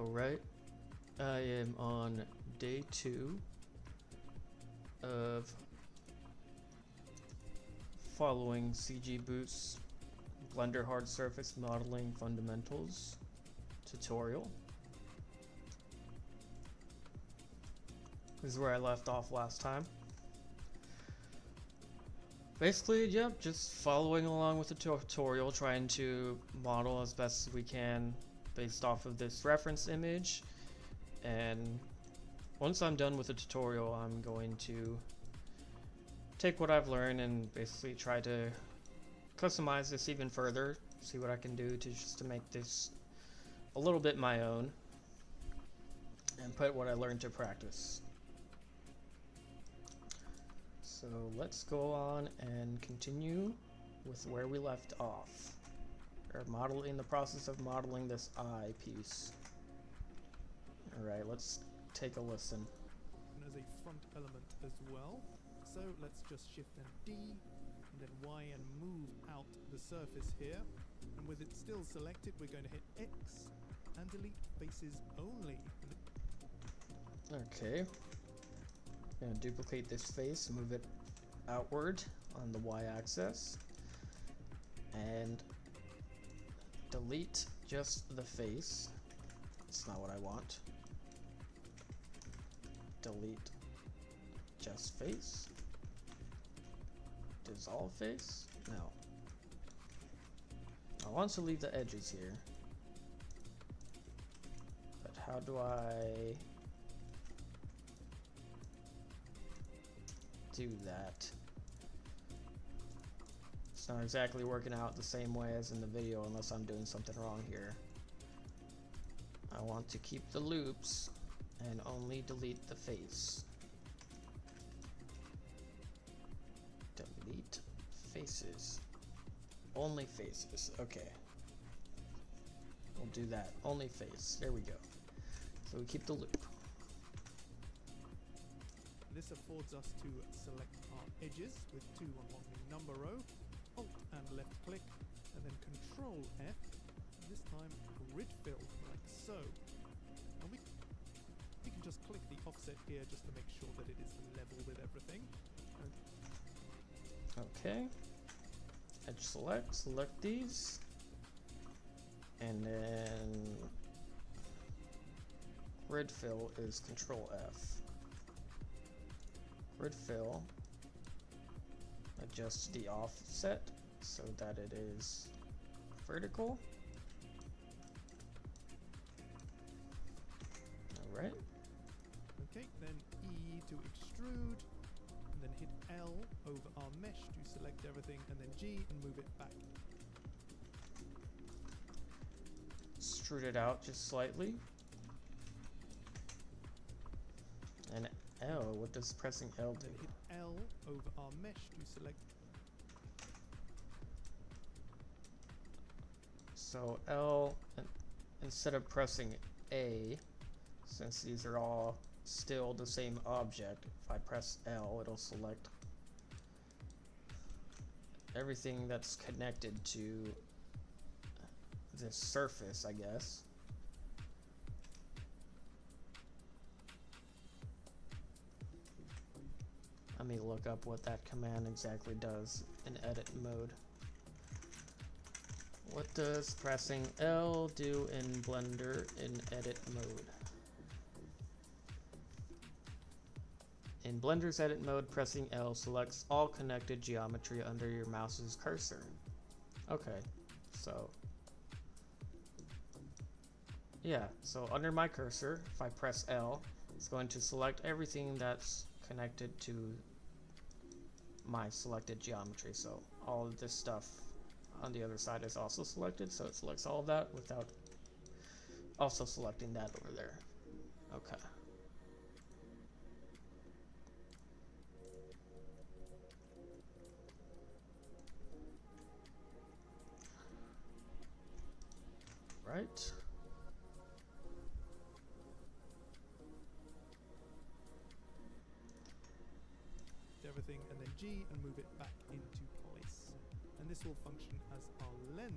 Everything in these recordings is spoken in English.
Alright, I am on day 2 of following CG Boot's Blender Hard Surface Modeling Fundamentals tutorial. This is where I left off last time. Basically, yep, just following along with the tutorial, trying to model as best as we can based off of this reference image. And once I'm done with the tutorial, I'm going to take what I've learned and basically try to customize this even further, see what I can do to make this a little bit my own and put what I learned to practice. So let's go on and continue with where we left off. We're in the process of modeling this eye piece. Alright, let's take a listen. As a front element as well. So let's just shift and D and then Y and move out the surface here. And with it still selected, we're going to hit X and delete faces only. Okay. I'm gonna duplicate this face, move it outward on the Y-axis, and delete just the face. That's not what I want. Delete just face. Dissolve face? No. I want to leave the edges here. But how do I do that? It's not exactly working out the same way as in the video unless I'm doing something wrong here. I want to keep the loops and only delete the face. Delete faces. Only faces. Okay. We'll do that. Only face. There we go. So we keep the loop. This affords us to select our edges with 2 on one number row, Alt and left click, and then Control F, this time grid fill, like so. And we can just click the offset here just to make sure that it is level with everything. Okay. Edge select these, and then grid fill is Control F. Grid fill, adjust the offset so that it is vertical. Alright. Okay, then E to extrude, and then hit L over our mesh to select everything, and then G and move it back. Extrude it out just slightly. And L, what does pressing L do? Hit L over our mesh to select. So L, instead of pressing A, since these are all still the same object, if I press L, it'll select everything that's connected to this surface, I guess. Let me look up what that command exactly does in edit mode. What does pressing L do in Blender in edit mode? In Blender's edit mode, pressing L selects all connected geometry under your mouse's cursor. Okay, so yeah, so under my cursor, if I press L, it's going to select everything that's connected to my selected geometry. So all of this stuff on the other side is also selected, so it selects all of that without also selecting that over there. Okay. Right. Everything and then G and move it back into place. And this will function as our lens.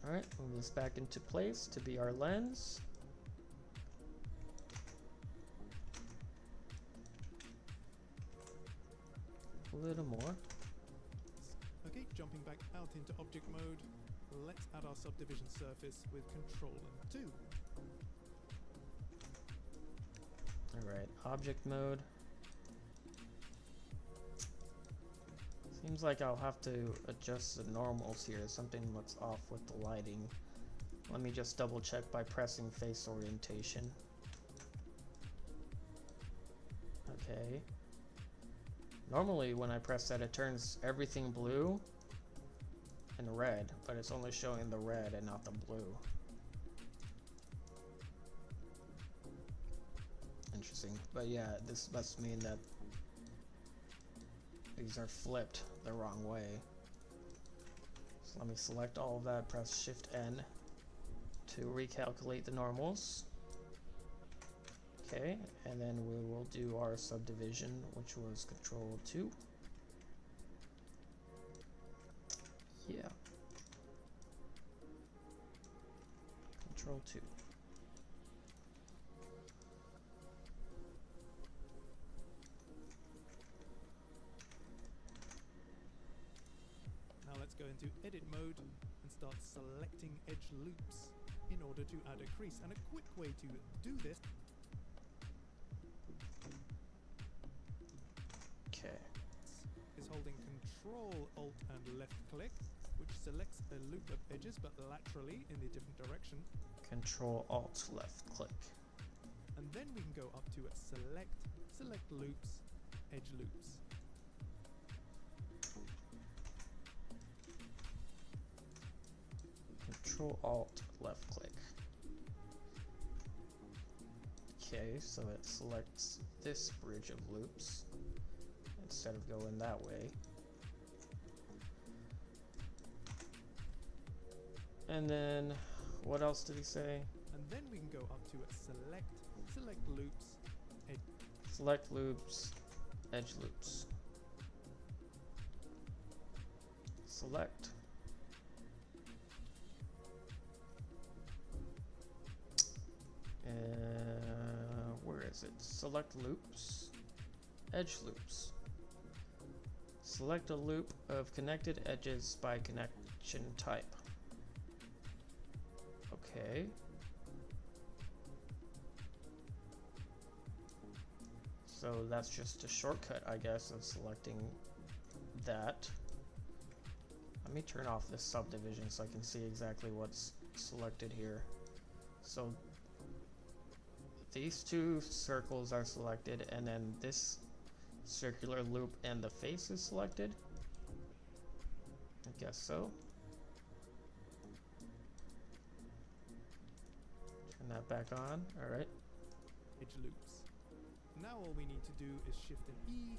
Alright, move this back into place to be our lens. A little more. Okay, jumping back out into object mode, let's add our subdivision surface with Control and 2. Alright, object mode. Seems like I'll have to adjust the normals here. Something looks off with the lighting. Let me just double check by pressing face orientation. Okay. Normally when I press that, it turns everything blue and red, but it's only showing the red and not the blue. Interesting. But yeah, this must mean that these are flipped the wrong way. So let me select all of that, press Shift N to recalculate the normals. Okay, and then we will do our subdivision, which was Control 2. Yeah. Control 2. Now let's go into edit mode and start selecting edge loops in order to add a crease. And a quick way to do this is holding Control, Alt and left click, which selects a loop of edges but laterally in a different direction. Control Alt left click. And then we can go up to select loops, edge loops. Control Alt left click. Okay, so it selects this bridge of loops instead of going that way. And then what else did he say? And then we can go up to select loops, select loops, edge loops. Select. Where is it? Select loops, edge loops. Select a loop of connected edges by connection type. Okay. So that's just a shortcut, I guess, of selecting that. Let me turn off this subdivision so I can see exactly what's selected here. So these two circles are selected, and then this circular loop and the face is selected. I guess so. Turn that back on. Alright. edge loops. Now all we need to do is Shift and E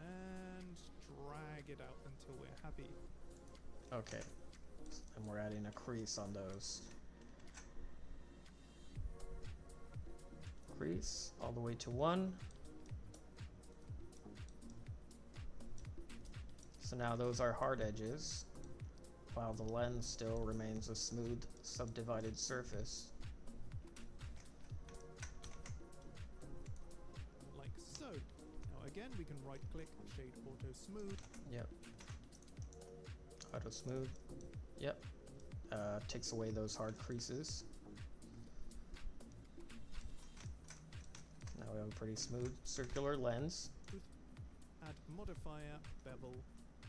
and drag it out until we're happy. Okay. And we're adding a crease on those. Crease all the way to 1. So now those are hard edges, while the lens still remains a smooth subdivided surface. Like so. Now again we can right click, shade auto smooth. Yep. Auto smooth. Yep. Takes away those hard creases. Now we have a pretty smooth circular lens. Add modifier, bevel.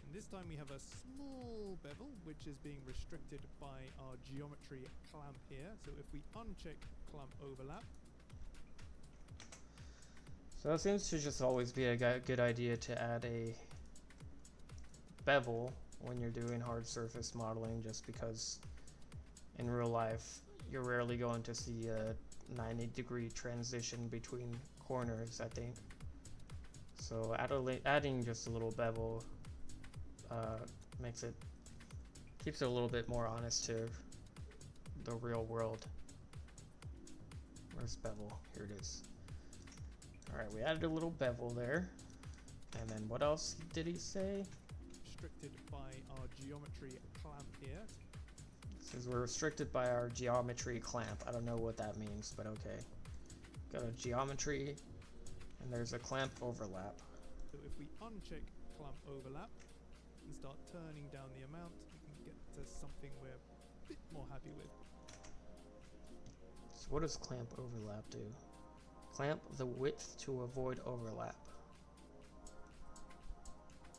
And this time we have a small bevel which is being restricted by our geometry clamp here. So if we uncheck clamp overlap. So it seems to just always be a good idea to add a bevel when you're doing hard surface modeling, just because in real life you're rarely going to see a 90-degree transition between corners, I think. So adding just a little bevel keeps it a little bit more honest to the real world. Where's bevel? Here it is. Alright, we added a little bevel there. And then what else did he say? Restricted by our geometry clamp here. So Because we're restricted by our geometry clamp. I don't know what that means, but okay. Got a geometry, and there's a clamp overlap. So if we uncheck clamp overlap and start turning down the amount, we can get to something we're a bit more happy with. So what does clamp overlap do? Clamp the width to avoid overlap.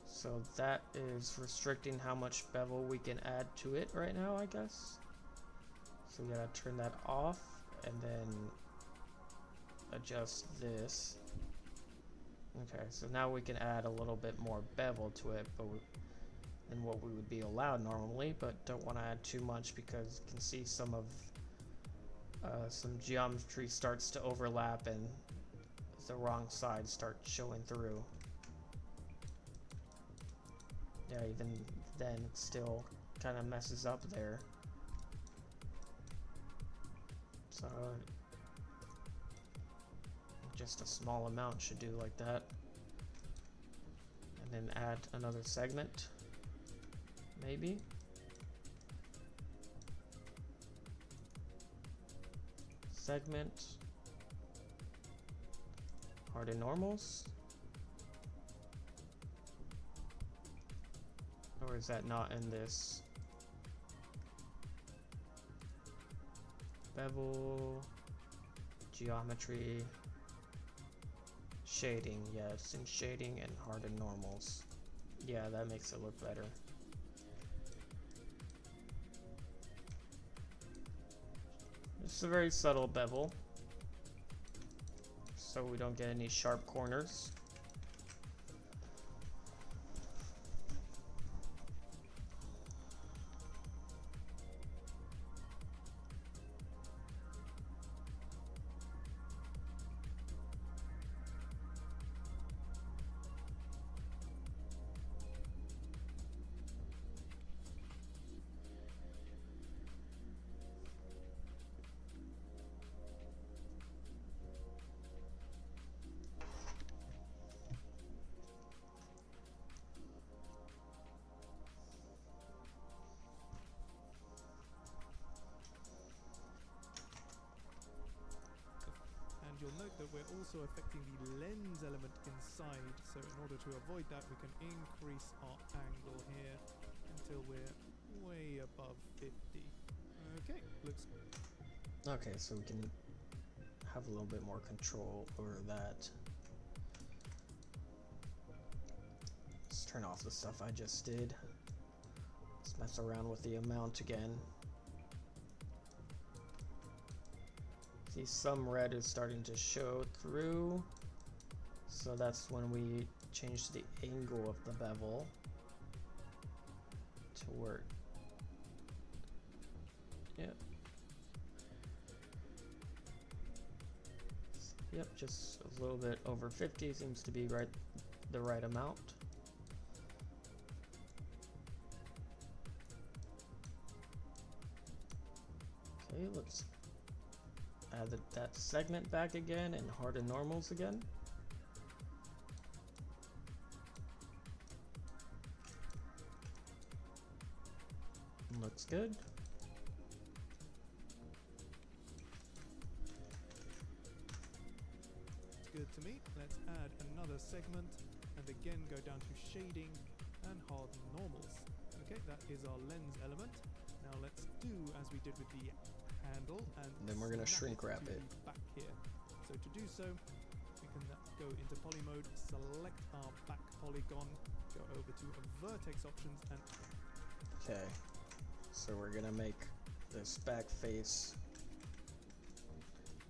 So that is restricting how much bevel we can add to it right now, I guess. So we gotta turn that off and then adjust this. Okay, so now we can add a little bit more bevel to it, but than what we would be allowed normally, but don't want to add too much because you can see some of some geometry starts to overlap and the wrong side starts showing through. Yeah, even then it still kind of messes up there. So just a small amount should do like that. And then add another segment, maybe. Segment, harden normals. Or is that not in this? Bevel, geometry, shading. Yeah, it's in shading and harden normals. Yeah, that makes it look better. It's a very subtle bevel, so we don't get any sharp corners. You'll note that we're also affecting the lens element inside, so in order to avoid that we can increase our angle here until we're way above 50. Okay, looks good. Okay, so we can have a little bit more control over that. Let's turn off the stuff I just did. Let's mess around with the amount again. See, some red is starting to show through, so that's when we change the angle of the bevel to work. Yep. Yep, just a little bit over 50 seems to be the right amount. Okay, let's add that segment back again and harden normals again. Looks good. It's good to me. Let's add another segment and again go down to shading and harden normals. Okay, that is our lens element. Now let's do as we did with the handle and then we're gonna shrink wrap it back here. So to do so, we can go into poly mode, select our back polygon, go over to vertex options and okay, so we're gonna make this back face,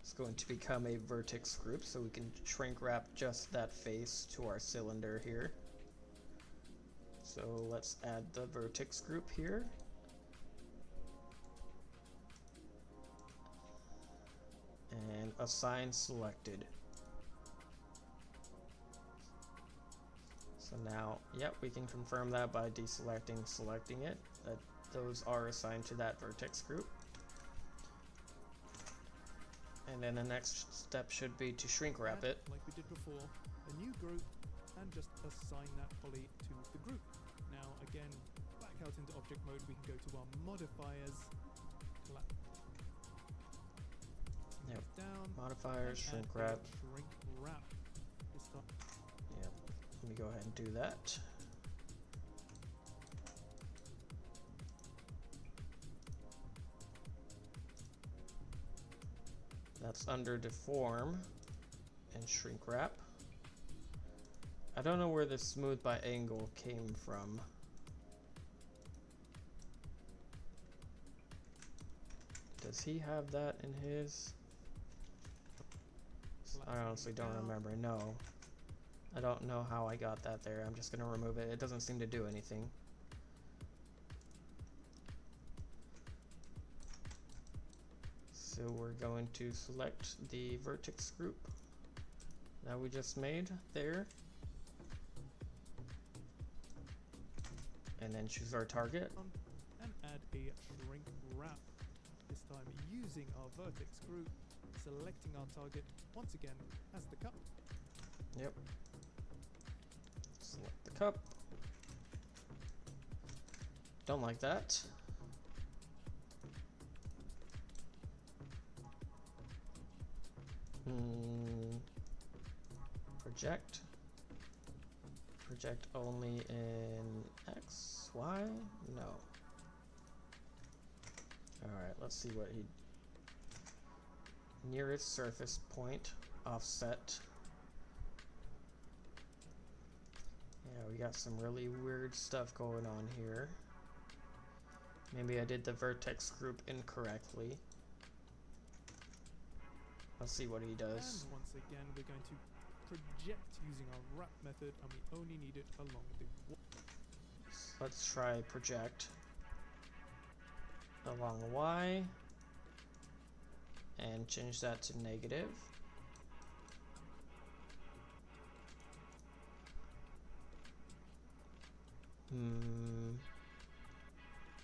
it's going to become a vertex group, so we can shrink wrap just that face to our cylinder here. So let's add the vertex group here. And assign selected. So now, yep, we can confirm that by selecting it, that those are assigned to that vertex group. And then the next step should be to shrink wrap it. Like we did before, a new group, and just assign that poly to the group. Now again, back out into object mode, we can go to our modifiers, Yep. down, Modifiers, and shrink add a wrap. shrink wrap. This time, Yep. Let me go ahead and do that. That's under deform and shrink wrap. I don't know where the smooth by angle came from. Does he have that in his? I honestly don't remember. No. I don't know how I got that there. I'm just gonna remove it. It doesn't seem to do anything. So we're going to select the vertex group that we just made there. And then choose our target. and add a shrink wrap. This time using our vertex group, selecting our target once again as the cup. Yep. Select the cup. Don't like that. Project. Project only in X, Y? No. Alright, let's see what he... Nearest surface point, offset. Yeah, we got some really weird stuff going on here. Maybe I did the vertex group incorrectly. Let's see what he does. And once again, we're going to project using our wrap method, and we only need it along the wall. Let's try project along Y and change that to negative.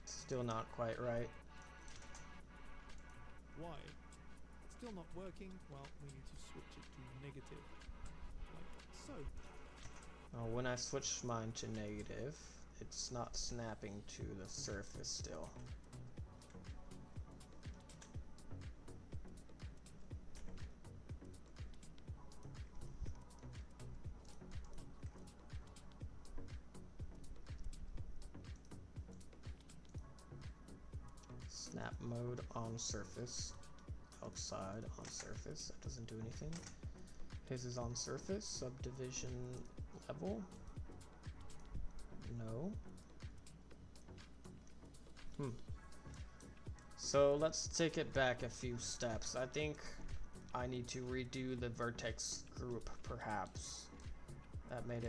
Still not quite right. Why? Still not working? Well, we need to switch it to negative, like so. Oh, when I switch mine to negative, it's not snapping to the surface still. Snap mode on surface. Outside on surface. That doesn't do anything. His is on surface. Subdivision level. No. So let's take it back a few steps. I think I need to redo the vertex group, perhaps. That might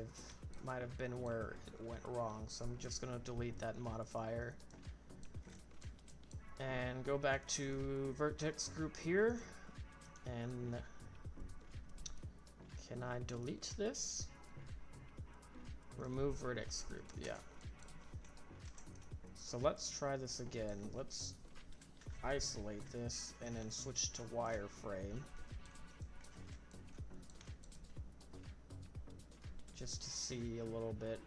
have been where it went wrong. So I'm just gonna delete that modifier and go back to vertex group here. And can I delete this? Remove vertex group, yeah. So let's try this again. Let's isolate this and then switch to wireframe. Just to see a little bit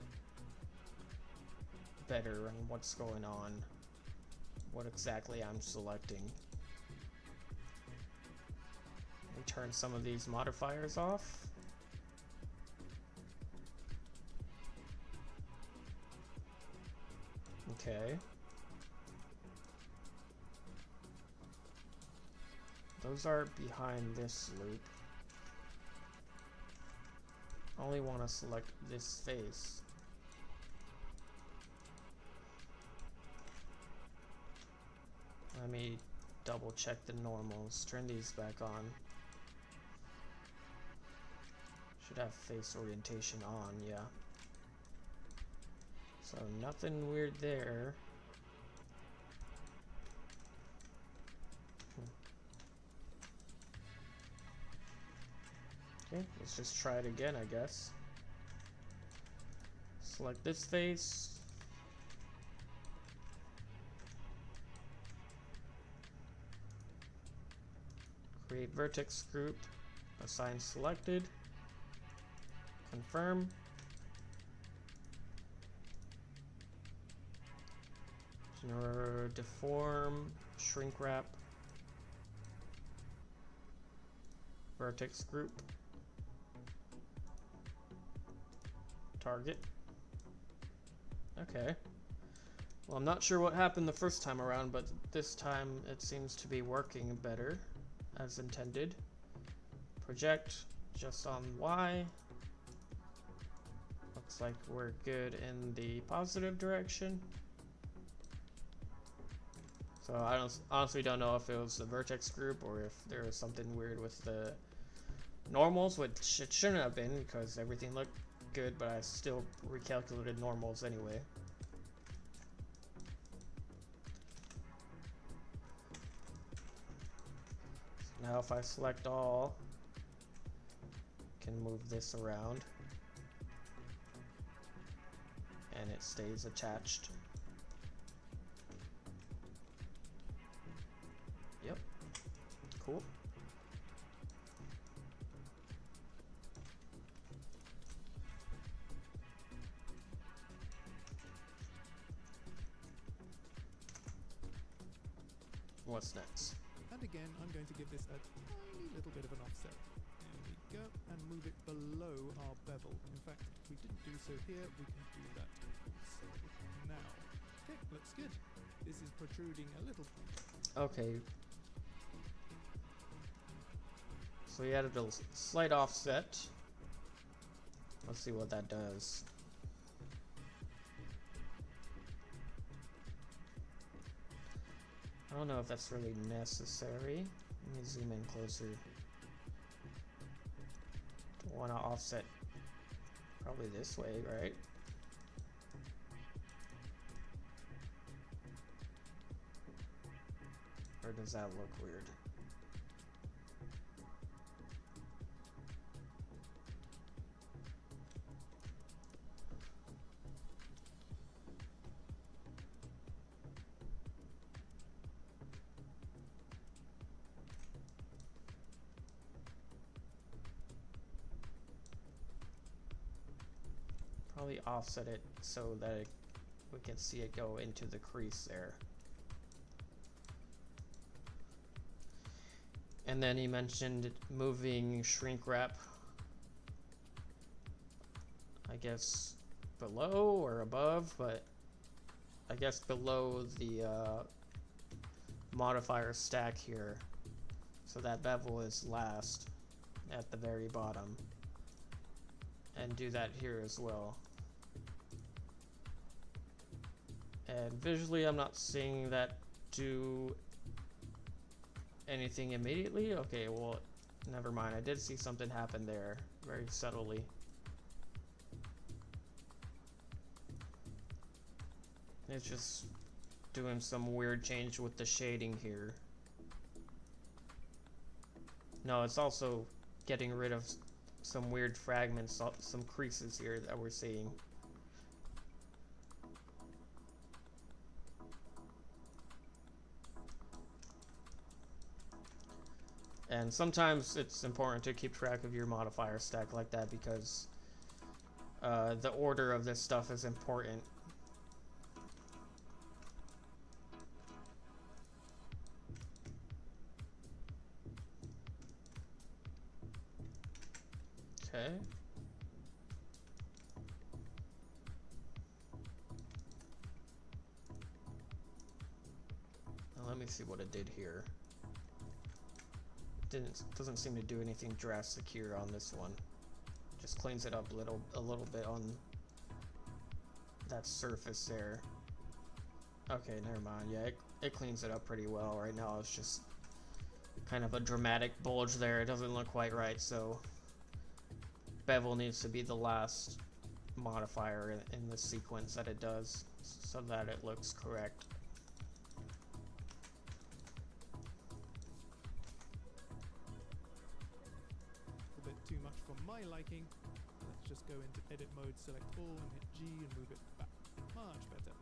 better on what's going on. What exactly I'm selecting. We turn some of these modifiers off. Okay. Those are behind this loop. I only want to select this face. Let me double check the normals. Turn these back on. Should have face orientation on, yeah. So nothing weird there. Okay, let's just try it again, I guess. Select this face. Create vertex group. Assign selected. Confirm. Or deform, shrink wrap, vertex group, target. Okay. Well, I'm not sure what happened the first time around, but this time it seems to be working better as intended. Project just on Y. Looks like we're good in the positive direction. So I honestly don't know if it was the vertex group or if there was something weird with the normals, which it shouldn't have been because everything looked good, but I still recalculated normals anyway. So now if I select all, I can move this around and it stays attached. Yep, cool. What's next? And again, I'm going to give this a tiny little bit of an offset. There we go, and move it below our bevel. In fact, if we didn't do so here, we can do that so now. Okay, looks good. This is protruding a little. Okay. So we added a slight offset. Let's see what that does. I don't know if that's really necessary. Let me zoom in closer. Don't want to offset probably this way, right? Or does that look weird? Probably offset it so that we can see it go into the crease there. And then he mentioned moving shrink wrap, I guess below or above, but I guess below the modifier stack here, so that bevel is last at the very bottom, and do that here as well. And visually I'm not seeing that do anything immediately. Okay, well, never mind. I did see something happen there very subtly. It's just doing some weird change with the shading here. No, it's also getting rid of some weird fragments, some creases here that we're seeing. And sometimes it's important to keep track of your modifier stack like that because the order of this stuff is important. Okay. Now let me see what it did here. Doesn't seem to do anything drastic here on this one. Just cleans it up a little bit on that surface there. Okay, never mind. Yeah, it cleans it up pretty well. Right now it's just kind of a dramatic bulge there. It doesn't look quite right, so bevel needs to be the last modifier in the sequence that it does so that it looks correct. Too much for my liking. Let's just go into edit mode, select all and hit G and move it back. Much better.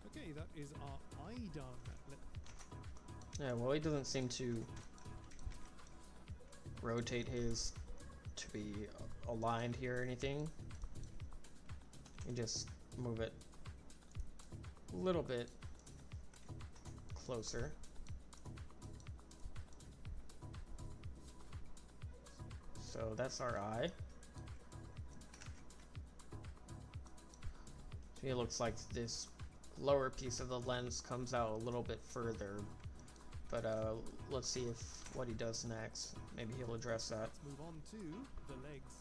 Okay, that is our eye done. Yeah, well, he doesn't seem to rotate his to be aligned here or anything. You just move it a little bit closer. So that's our eye. It looks like this lower piece of the lens comes out a little bit further, but let's see if what he does next. Maybe he'll address that. Let's move on to the legs.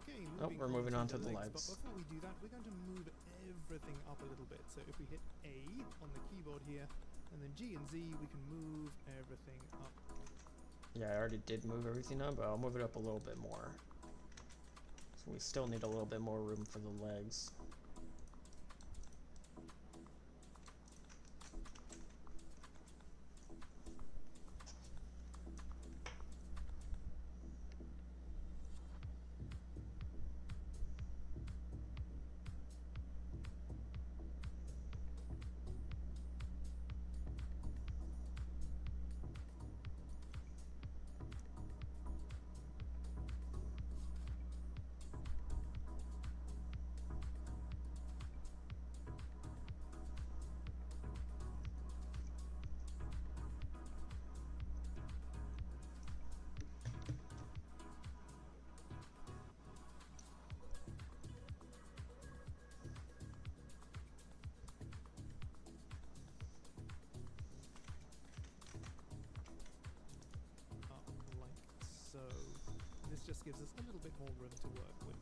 Okay, We're moving on to the legs. But before we do that, we're going to move everything up a little bit. So if we hit A on the keyboard here, and then G and Z, we can move everything up. Yeah, I already did move everything up, but I'll move it up a little bit more. So we still need a little bit more room for the legs. So this just gives us a little bit more room to work with.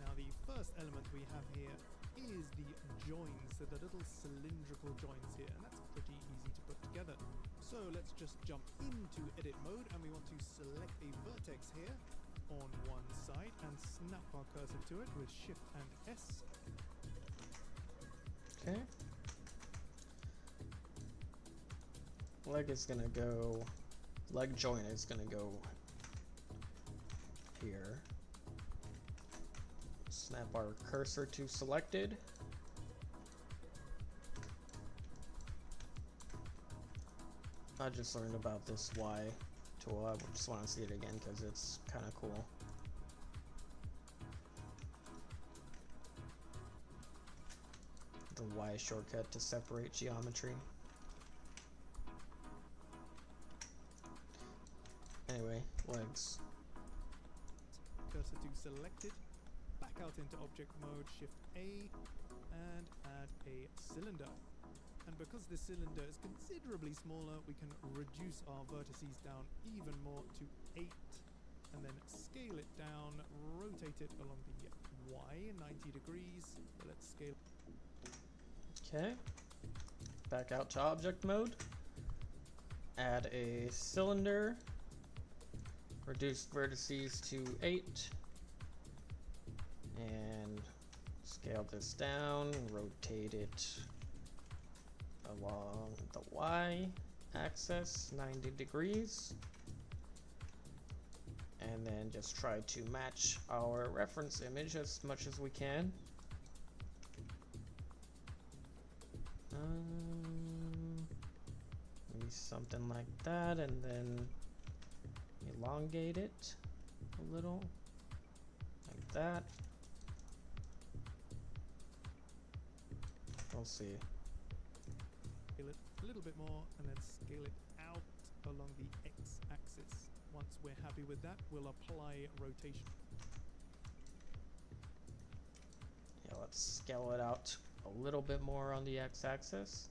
Now the first element we have here is the joins, so the little cylindrical joins here, and that's pretty easy to put together. So let's just jump into edit mode, and we want to select a vertex here on one side and snap our cursor to it with Shift and S. Okay. Leg joint is gonna go here. Snap our cursor to selected. I just learned about this Y tool. I just want to see it again because it's kind of cool. The Y shortcut to separate geometry. Anyway, legs. Cursor to selected, back out into object mode, Shift A, and add a cylinder. And because this cylinder is considerably smaller, we can reduce our vertices down even more to 8, and then scale it down, rotate it along the Y 90 degrees. So let's scale. Okay. Back out to object mode. Add a cylinder. Reduce vertices to 8. And scale this down, rotate it along the Y axis 90 degrees. And then just try to match our reference image as much as we can. Maybe something like that, and then elongate it a little, like that. We'll see. Scale it a little bit more, and then scale it out along the X-axis. Once we're happy with that, we'll apply rotation. Yeah, let's scale it out a little bit more on the X-axis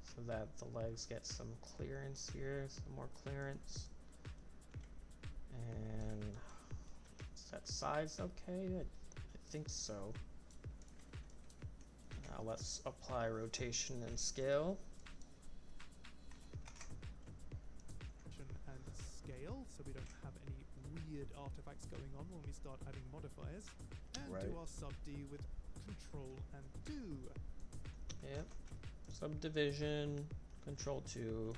so that the legs get some clearance here, some more clearance. And is that size okay? I think so. Now let's apply rotation and scale. And scale, so we don't have any weird artifacts going on when we start adding modifiers. And Right. do our sub D with Control and Do. Yep. Subdivision, Control 2.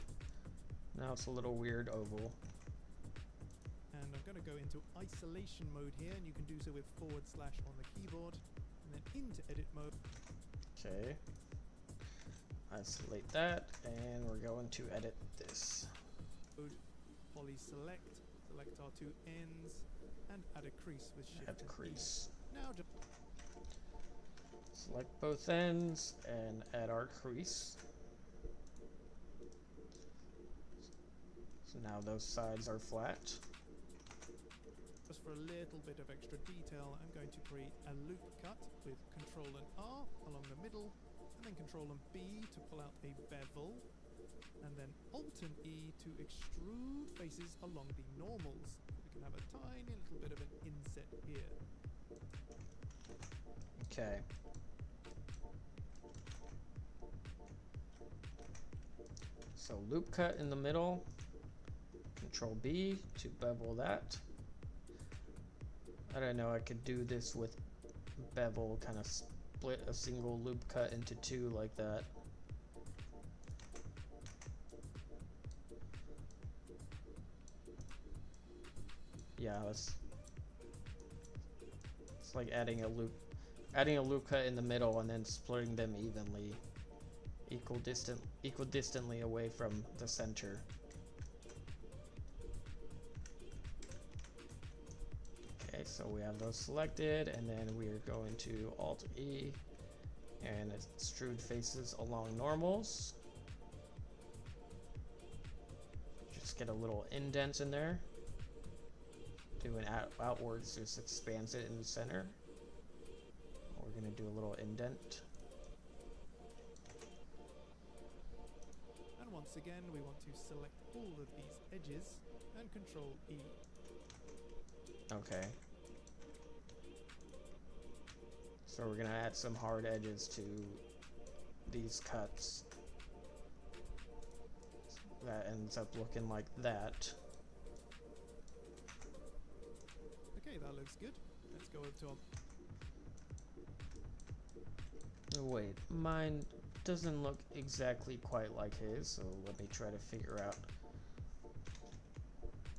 Now it's a little weird oval. And I'm going to go into isolation mode here, and you can do so with / on the keyboard, and then into edit mode. Okay. Isolate that, and we're going to edit this. Poly select, select our two ends, and add a crease with Shift Add and E. crease. Now just Select both ends and add our crease. So now those sides are flat. Just for a little bit of extra detail, I'm going to create a loop cut with Control and R along the middle, and then Control and B to pull out a bevel, and then Alt and E to extrude faces along the normals. We can have a tiny little bit of an inset here. Okay. So loop cut in the middle, Control B to bevel that. I don't know, I could do this with bevel, kind of split a single loop cut into two like that. Yeah, it's like adding a loop cut in the middle and then splitting them evenly, equidistantly away from the center. Okay, so we have those selected, and then we are going to Alt E and extrude faces along normals. Just get a little indent in there. Do an outwards, just expands it in the center. We're going to do a little indent. And once again, we want to select all of these edges and Control E. Okay. So we're going to add some hard edges to these cuts. That ends up looking like that. Okay, that looks good. Let's go over to our... Wait, mine doesn't look exactly quite like his, so let me try to figure out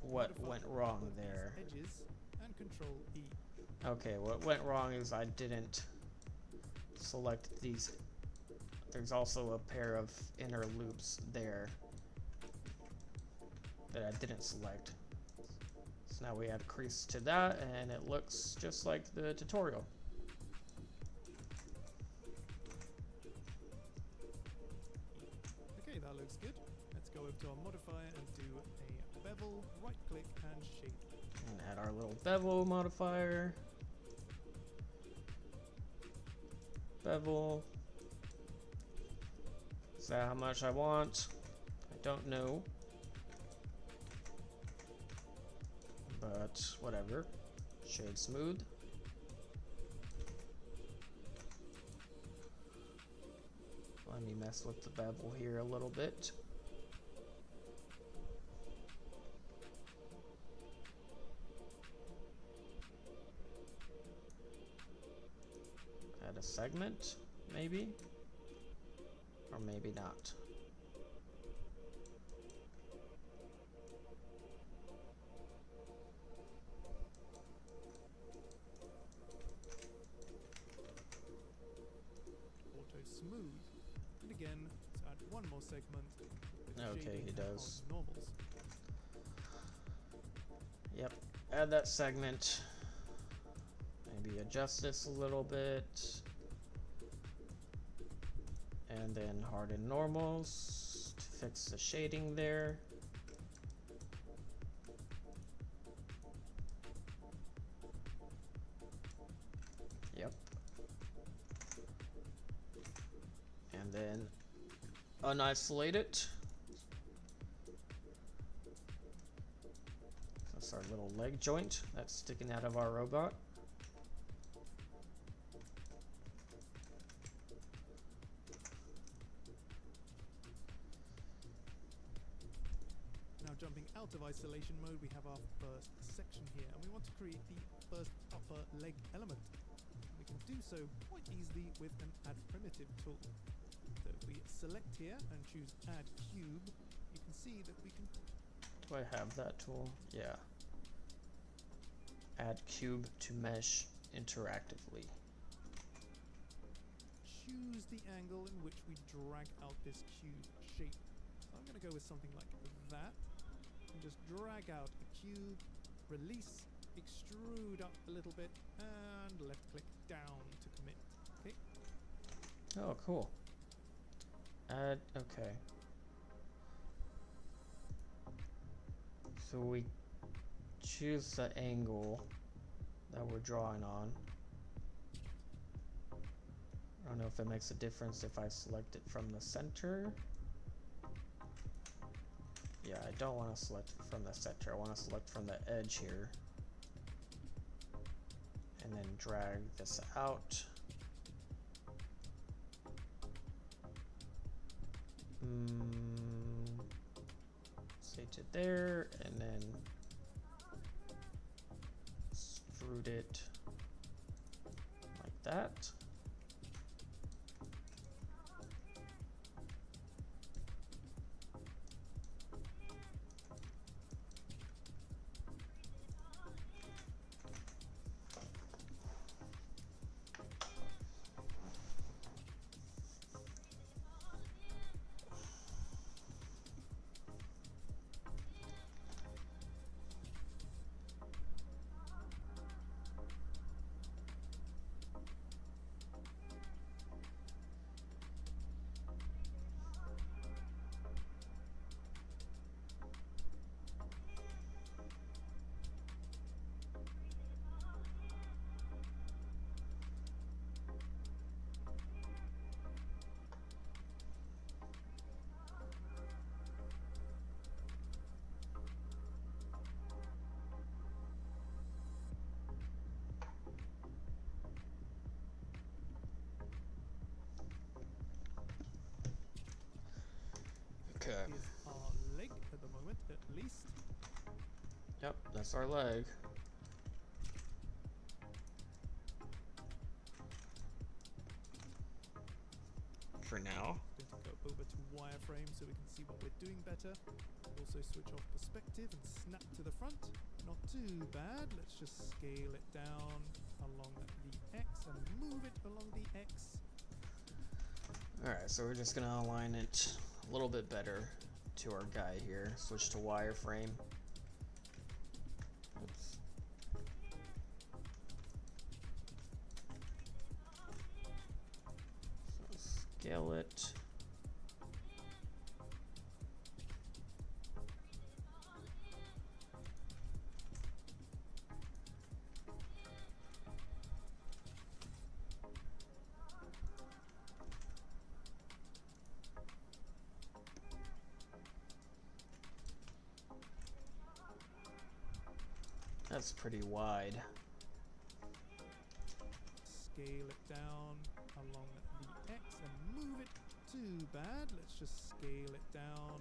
what went wrong there. Edges and Control E. Okay, what went wrong is I didn't select these. There's also a pair of inner loops there that I didn't select. So now we add a crease to that, and it looks just like the tutorial. Okay, that looks good. Let's go over to our modifier and do a bevel, right click and shape. And add our little bevel modifier. Bevel. Is that how much I want? I don't know. But whatever. Shade smooth. Let me mess with the bevel here a little bit. Add a segment, maybe? Or maybe not. Auto smooth. And again, let's add one more segment. With Okay, shading he and does. on normals. Yep, add that segment. Maybe adjust this a little bit. And then harden normals to fix the shading there. Yep. And then unisolate it. That's our little leg joint that's sticking out of our robot. Now jumping out of isolation mode, we have our first section here, and we want to create the first upper leg element. We can do so quite easily with an add primitive tool. So if we select here and choose add cube, you can see that we can Do I have that tool? Yeah. Add cube to mesh interactively. choose the angle in which we drag out this cube shape. So I'm going to go with something like that, and just drag out a cube, release, extrude up a little bit, and left click down to commit. Okay. Oh, cool. Add, okay. So we choose the angle that we're drawing on. I don't know if it makes a difference if I select it from the center. Yeah, I don't want to select it from the center. I want to select from the edge here. And then drag this out. Say to there, and then extrude it like that. Okay. Is our leg at the moment, at least. Yep, that's our leg. For now. Going to go over to wireframe so we can see what we're doing better. Also switch off perspective and snap to the front. Not too bad. Let's just scale it down along the X and move it along the X. Alright, so we're just gonna align it a little bit better to our guy here. Switch to wireframe. Oops. So scale it. That's pretty wide. Scale it down along the X and move it. Too bad. Let's just scale it down.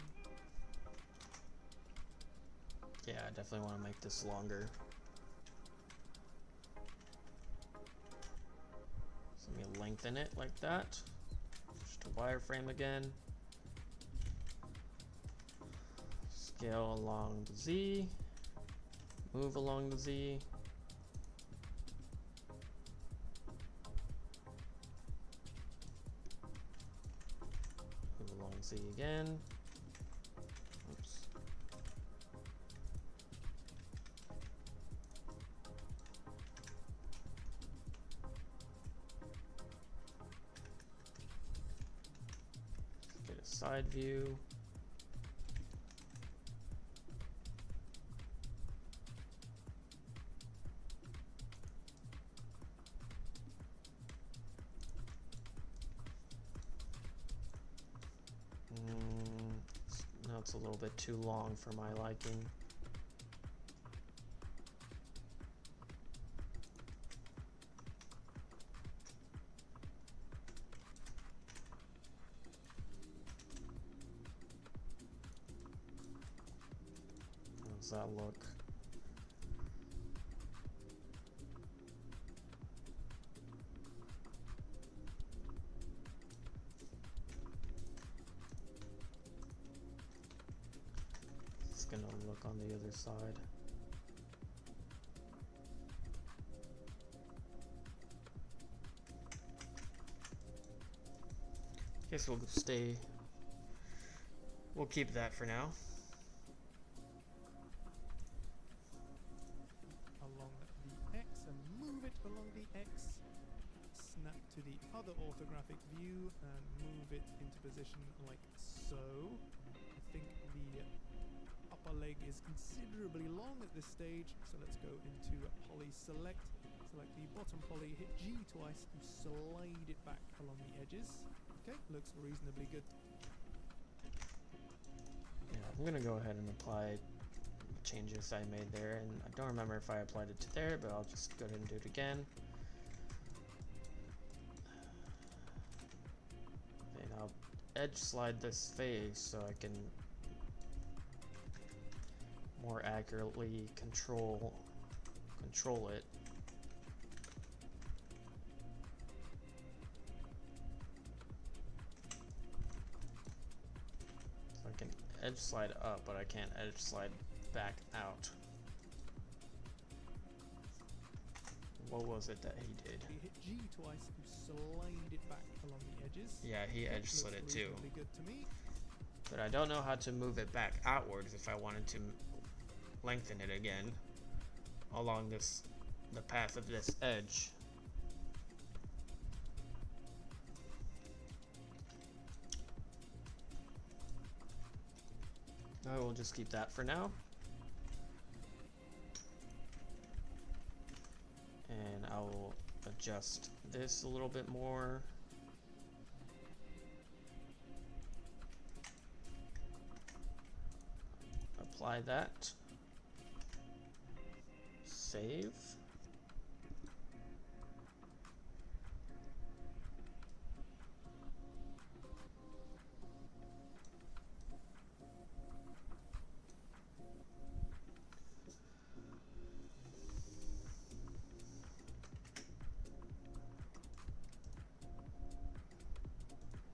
Yeah, I definitely want to make this longer. So let me lengthen it like that. Switch to wireframe again. Scale along the Z. Move along the Z. Move along Z again. Oops. Get a side view. No, it's a little bit too long for my liking. How does that look? It's gonna look on the other side. Guess we'll keep that for now. Along the X and move it along the X. Snap to the other orthographic view and move it into position like so. I think the upper leg is considerably long at this stage, so let's go into poly select. Select the bottom poly, hit G twice to slide it back along the edges. Okay, looks reasonably good. Yeah, I'm gonna go ahead and apply changes I made there, and I don't remember if I applied it to there, but I'll just go ahead and do it again. And I'll edge slide this face so I can more accurately control it. So I can edge slide up, but I can't edge slide back out. What was it that he did? He hit G twice to slide it back along the edges. Yeah, he edge slid it too. Reasonably good to me. But I don't know how to move it back outwards if I wanted to lengthen it again along the path of this edge. I will just keep that for now. And I will adjust this a little bit more. Apply that. Save.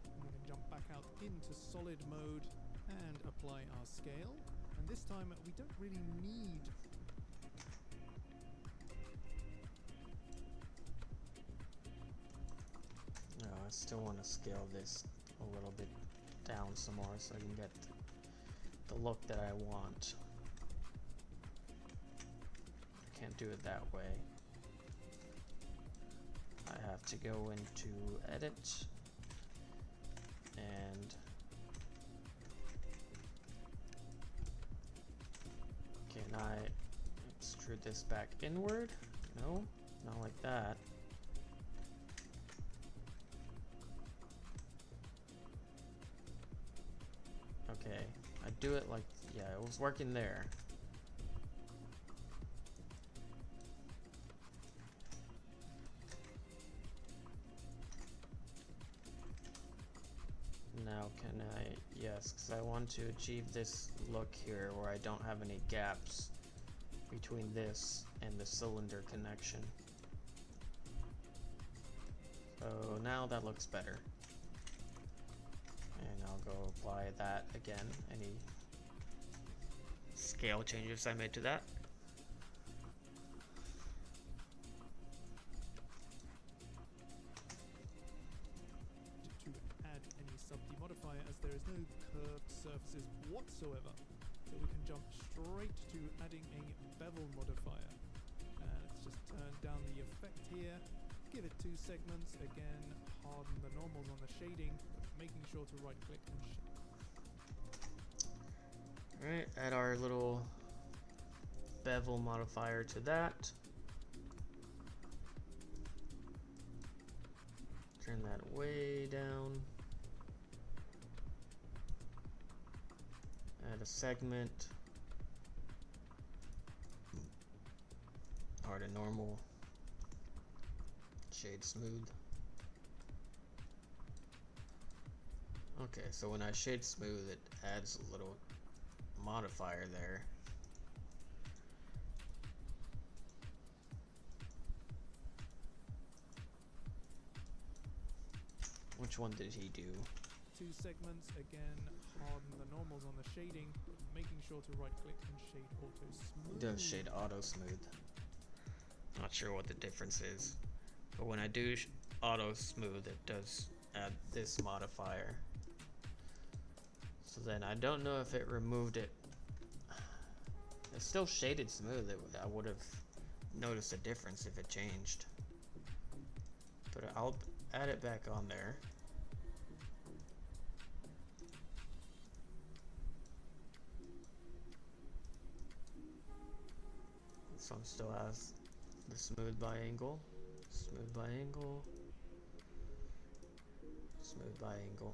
I'm going to jump back out into solid mode and apply our scale. And this time we don't really need No, I still want to scale this a little bit down some more so I can get the look that I want. I can't do it that way. I have to go into edit and can I extrude this back inward? No, not like that. Okay, I do it like, yeah, it was working there. Now can I, yes, because I want to achieve this look here where I don't have any gaps between this and the cylinder connection. So now that looks better. And I'll go apply that again, any scale changes I made to that. to add any sub-demodifier as there is no curved surfaces whatsoever. So we can jump straight to adding a bevel modifier. Let's just turn down the effect here, give it 2 segments, again harden the normals on the shading, making sure to right click and shade. Alright, add our little bevel modifier to that. Turn that way down. Add a segment. Hard and normal. Shade smooth. Okay, so when I shade smooth, it adds a little modifier there. Which one did he do? 2 segments, again harden the normals on the shading, making sure to right click and shade auto smooth. He does shade auto smooth. Not sure what the difference is, but when I do auto smooth, it does add this modifier. So then I don't know if it removed it. It's still shaded smooth. I would have noticed a difference if it changed. But I'll add it back on there. This one still has the smooth biangle, smooth biangle, smooth biangle.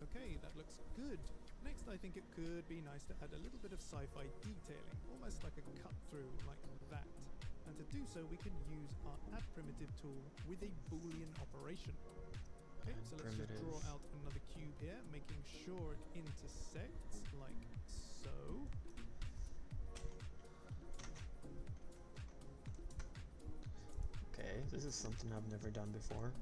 Okay, that looks good. Next, I think it could be nice to add a little bit of sci-fi detailing, almost like a cut through like that. And to do so, we can use our add primitive tool with a Boolean operation. Okay, Add so let's just primitive. draw out another cube here, making sure it intersects like so. Okay, this is something I've never done before.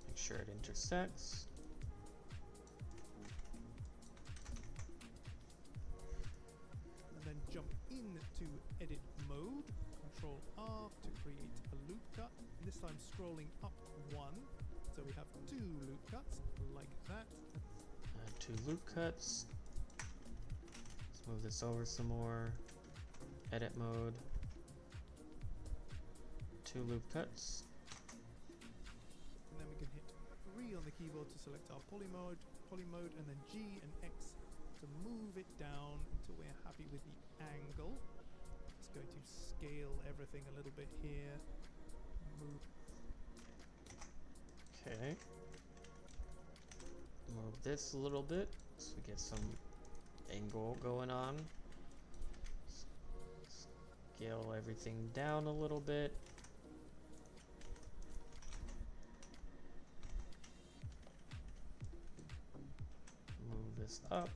Make sure it intersects. And then jump into edit mode, Control R to create a loop cut. This time scrolling up one, so we have 2 loop cuts like that. Add 2 loop cuts. Let's move this over some more. Edit mode. 2 loop cuts. And then we can hit 3 on the keyboard to select our poly mode, and then G and X to move it down until we're happy with the angle. It's going to scale everything a little bit here. Move. Okay. Move this a little bit so we get some angle going on. Scale everything down a little bit. Move this up.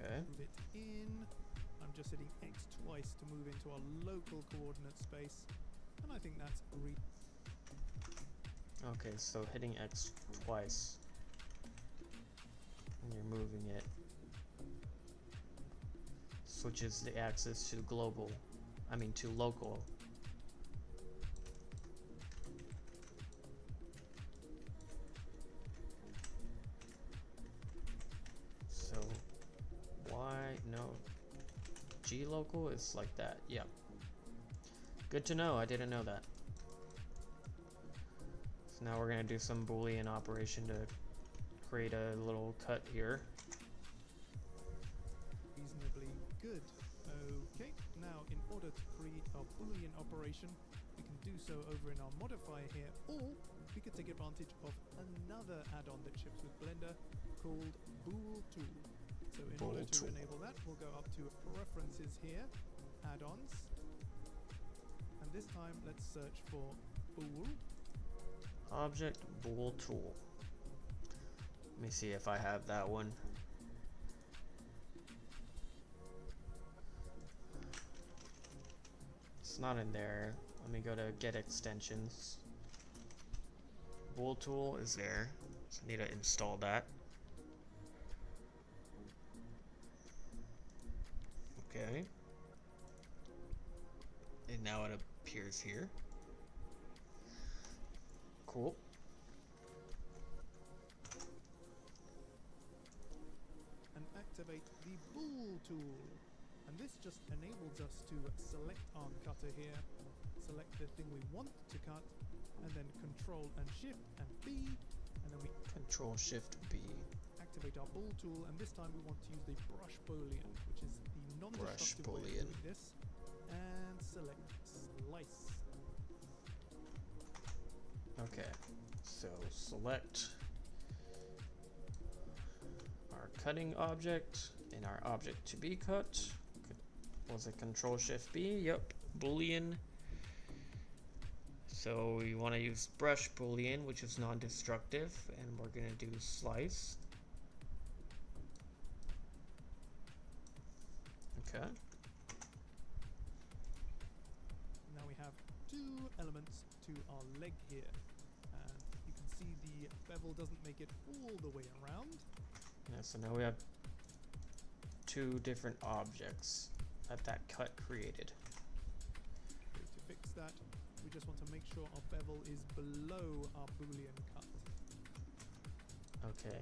Okay. Move it in. I'm just hitting X twice to move into our local coordinate space. And I think that's Okay, so hitting X twice when you're moving it switches the axis to global. To local. So why no G local is like that. Yep. Good to know. I didn't know that. So now we're gonna do some Boolean operation to create a little cut here. reasonably good. Okay, now in order to create our Boolean operation, we can do so over in our modifier here, or we could take advantage of another add-on that ships with Blender called Bool Tool. So in order to enable that, we'll go up to Preferences here, Add-ons, and this time let's search for Bool. Object Bool Tool. Let me see if I have that one. It's not in there. Let me go to Get Extensions. Bool Tool is there. So I need to install that. Okay. And now it appears here. Cool. And activate the Bool Tool. And this just enables us to select our cutter here, select the thing we want to cut, and then Control and Shift and B, and then we Control Shift B. activate our Bool Tool, and this time we want to use the Brush Boolean, which is the non-destructive way of Boolean. doing this, and select Slice. Okay, so select our cutting object and our object to be cut. Was it Control Shift B? Yep, Boolean. So we want to use Brush Boolean, which is non-destructive, and we're gonna do Slice. Okay. Now we have 2 elements to our leg here, and you can see the bevel doesn't make it all the way around. Yeah, so now we have two different objects that cut created. So to fix that, we just want to make sure our bevel is below our Boolean cut. Okay,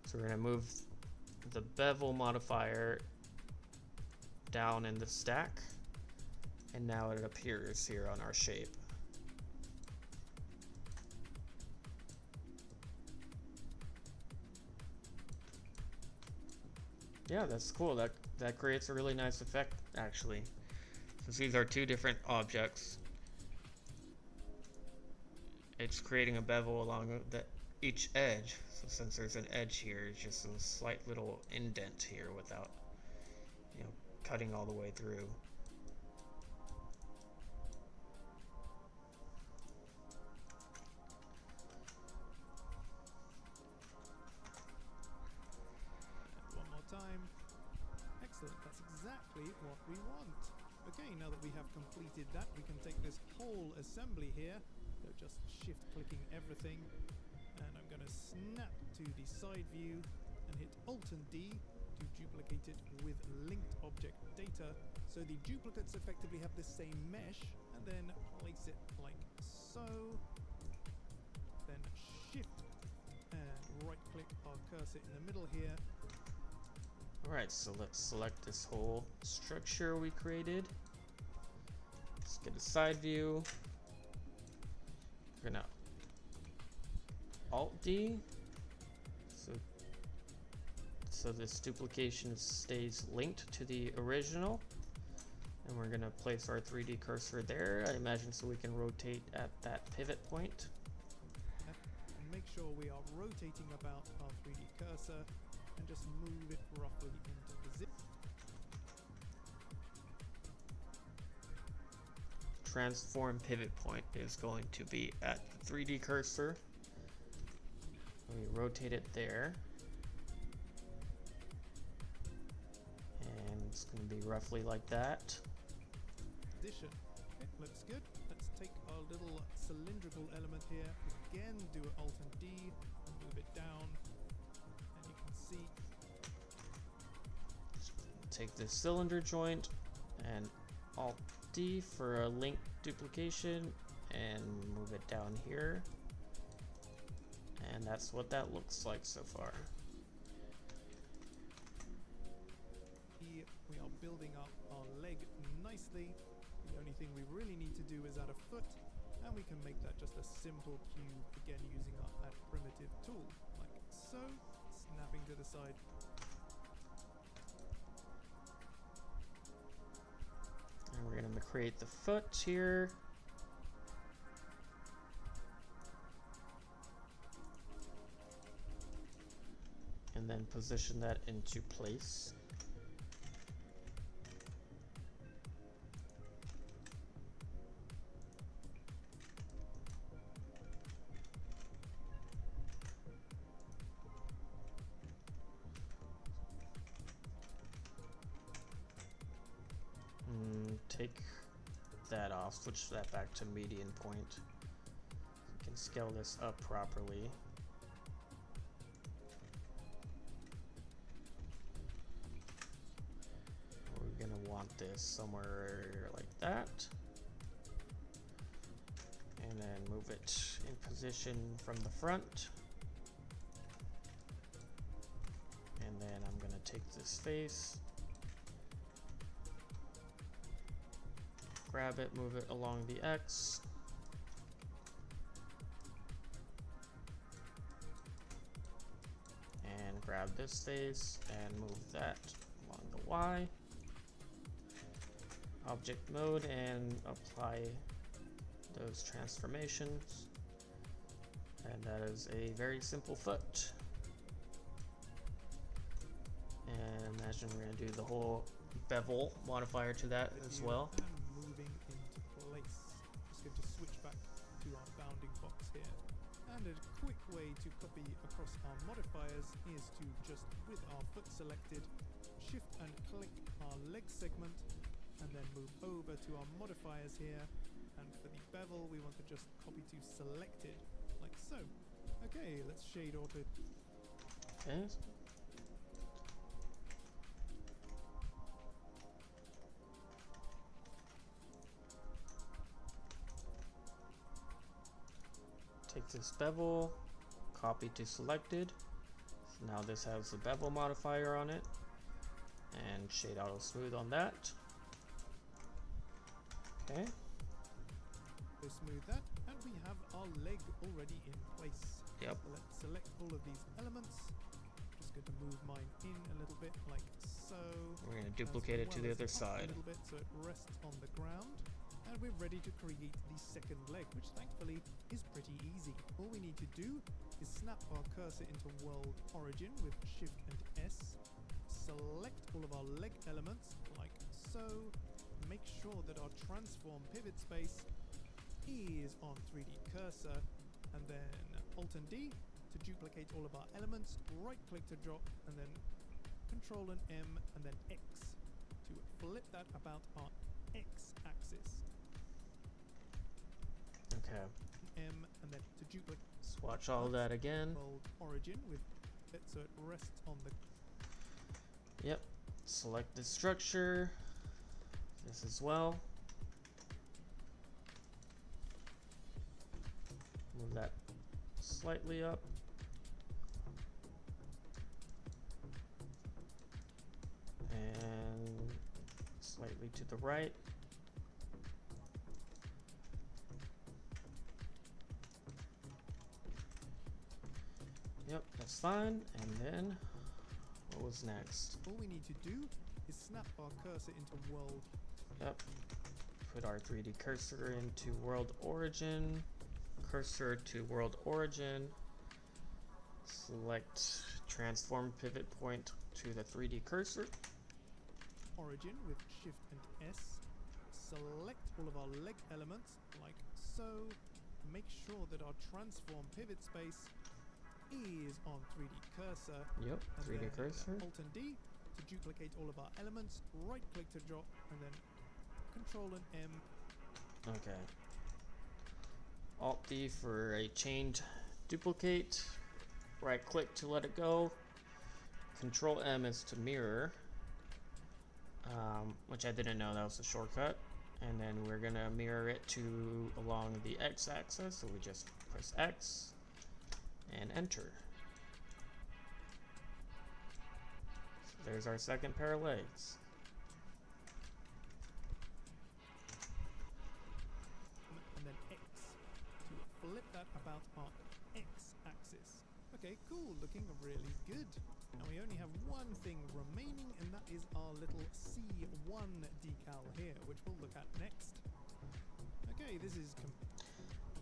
so we're gonna move the bevel modifier down in the stack, and now it appears here on our shape. Yeah, that's cool. That creates a really nice effect, actually. Since these are two different objects, it's creating a bevel along each edge. So since there's an edge here, it's just a slight little indent here without, cutting all the way through. One more time. Excellent, that's exactly what we want. Okay, now that we have completed that, we can take this whole assembly here. So just shift clicking everything, and I'm going to snap to the side view and hit Alt and D to duplicate it with linked object data, so the duplicates effectively have the same mesh, and then place it like so. Then shift and right click our cursor in the middle here. Alright, so let's select this whole structure we created. Let's get a side view. We're gonna Alt D, so this duplication stays linked to the original, and we're gonna place our 3D cursor there, I imagine, so we can rotate at that pivot point. And make sure we are rotating about our 3D cursor and just move it roughly into the zip. Transform pivot point is going to be at the 3D cursor. We rotate it there, and it's going to be roughly like that. Position. Okay, looks good. Let's take our little cylindrical element here. Again, do Alt and D and move it down. And you can see. Take this cylinder joint and Alt D for a link duplication and move it down here. And that's what that looks like so far. We are building up our leg nicely. The only thing we really need to do is add a foot, and we can make that just a simple cube, again using that primitive tool, like so, snapping to the side. And we're going to create the foot here. And then position that into place. Take that off, switch that back to median point. You can scale this up properly. We're gonna want this somewhere like that. And then move it in position from the front. And then I'm gonna take this face, grab it, move it along the X. And grab this face and move that along the Y. Object mode and apply those transformations. And that is a very simple foot. And imagine we're going to do the whole bevel modifier to that as well. And moving into place. Just going to switch back to our bounding box here. And a quick way to copy across our modifiers is to just, with our foot selected, shift and click our leg segment, and then move over to our modifiers here. And for the bevel, we want to just copy to selected, like so. so. Okay, let's shade auto. Okay. Take this bevel, copy to selected. So now this has the bevel modifier on it, and shade auto smooth on that. Okay. So smooth that, and we have our leg already in place. Yep. So let's select all of these elements. Just going to move mine in a little bit, like so. We're going to duplicate it to the other up side. a little bit so it rests on the ground. And we're ready to create the second leg, which thankfully is pretty easy. All we need to do is snap our cursor into world origin with Shift and S. Select all of our leg elements, like so. Make sure that our transform pivot space is on 3D cursor, and then Alt and D to duplicate all of our elements, right click to drop, and then Control and M, and then X to flip that about our X axis. Okay. M, and then to duplicate. Swatch all that again. World origin with it so it rests on the. Yep. Select the structure. This as well. Move that slightly up. And slightly to the right. Yep, that's fine. And then, what was next? All we need to do is snap our cursor into world. Yep. Put our 3D cursor into world origin. Cursor to world origin. Select transform pivot point to the 3D cursor. Origin with Shift and S. Select all of our leg elements, like so. Make sure that our transform pivot space is on 3D cursor. Yep, And 3D then cursor. Alt and D to duplicate all of our elements, right click to drop, and then Control and M. Okay. Alt D for a chained duplicate. Right click to let it go. Control M is to mirror. Which I didn't know that was a shortcut. And then we're gonna mirror it to along the X axis. So we just press X and enter. So there's our second pair of legs. And then X to flip that about our X axis. Okay, cool, looking really good. Now we only have one thing remaining, and that is our little C1 decal here, which we'll look at next. Okay, this is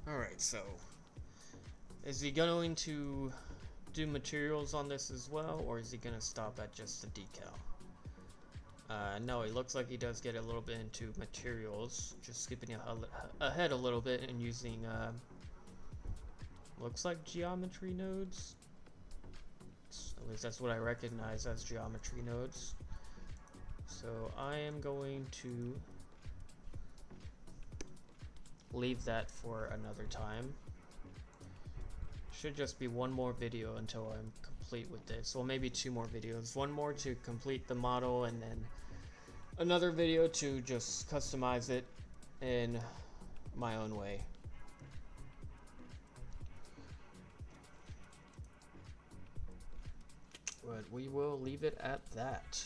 Alright, so is he going to do materials on this as well, or is he going to stop at just the decal? No, it looks like he does get a little bit into materials, just skipping ahead a little bit and using, looks like geometry nodes. At least that's what I recognize as geometry nodes. So I am going to leave that for another time. Should just be one more video until I'm complete with this. Well, maybe two more videos. One more to complete the model, and then another video to just customize it in my own way. But we will leave it at that.